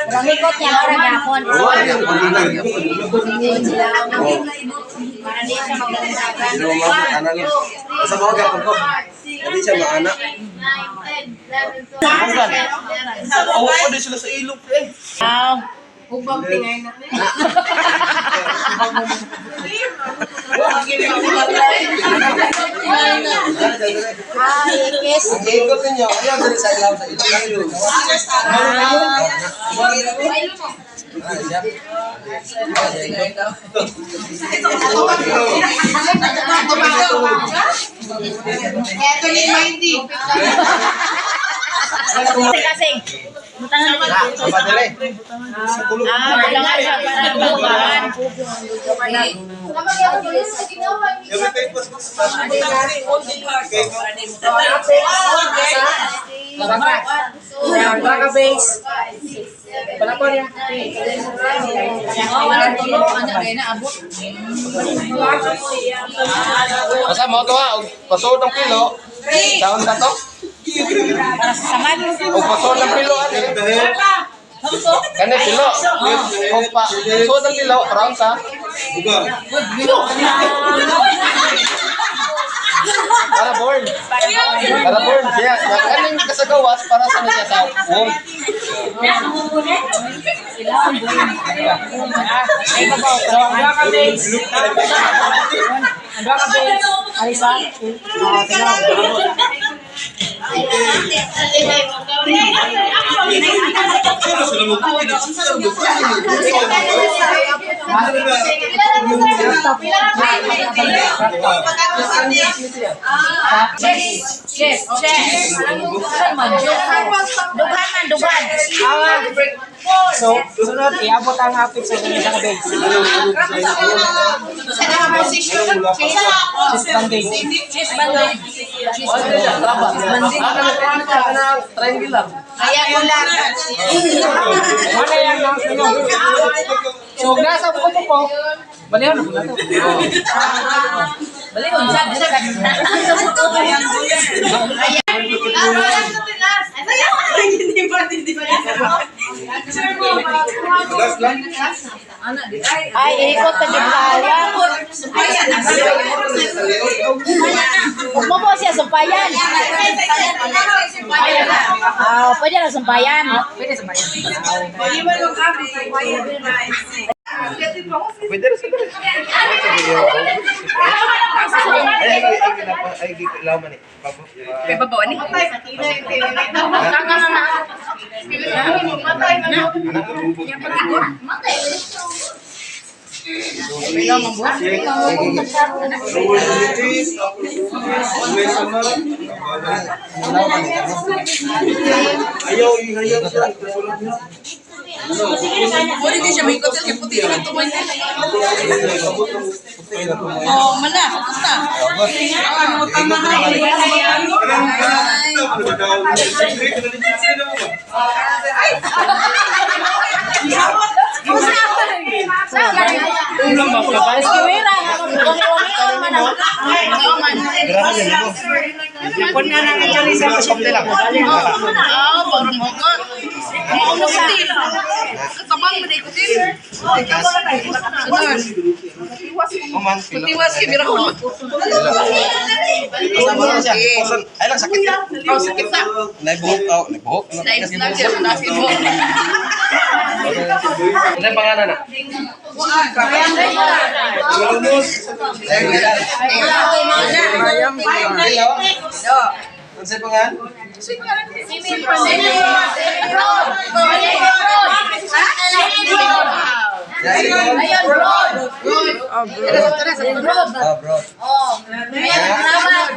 Ramikot niya orang yapon. Para di siya magdalagan. Sa mga gapon ko. Hindi siya maanak. Oo, di sila sa ilog eh. Ubang tingay na. Ikis. Ang ikot ninyo, ayaw dali sa ilaw sa ilog. Ito ni Mindy. Kasing. Butangan mo. Apa dali? Butangan siya para bawahan. Baka base. Wala ko rin. Walang tulog. Ano rin na abot. Asa mo to ha? Pasod ng pilo. Daon ka to? Para sa samad. O pasod ng pilo ate. Kani pilo. O pasod ng pilo. Round ka. Para born. Para born. Kaya kaning kasagawas para sa niya sa womb. Dughan. So, sunod, iabot ang hapit sa ganyan sa base. Cheese banding. Triangular. Ayan ko lang. Mana yang nang sunod? So, nasa buko po. Balihan na po na to. Bali mo sa ay, ikot ka din kaya. Huwag mo po siya sumpayan. Pwede na sumpayan. Pwede sa bayan. Pwede rin sila. Ay, ilaw man eh. May babawa ni? Ayaw, ihayaw siya. Pwede din siya may hotel kaya puti naman tuman. Oh, mana, pusta. Ulang ba? Pares kiwira. Kung na nakachari sa pasyente lang. Parang mo ka. Ano sa? Katabang mo na ikutin. Putiwas ka, bira ko. Ay lang, sakit ka. Oh, sakit na. Naibuhok. Nais lang siya, nasi mo. Ano yung pangalan na? Ilaw? Ano sa pangalan? Ayun, Rod. Oh, bro. Oh, may rabat.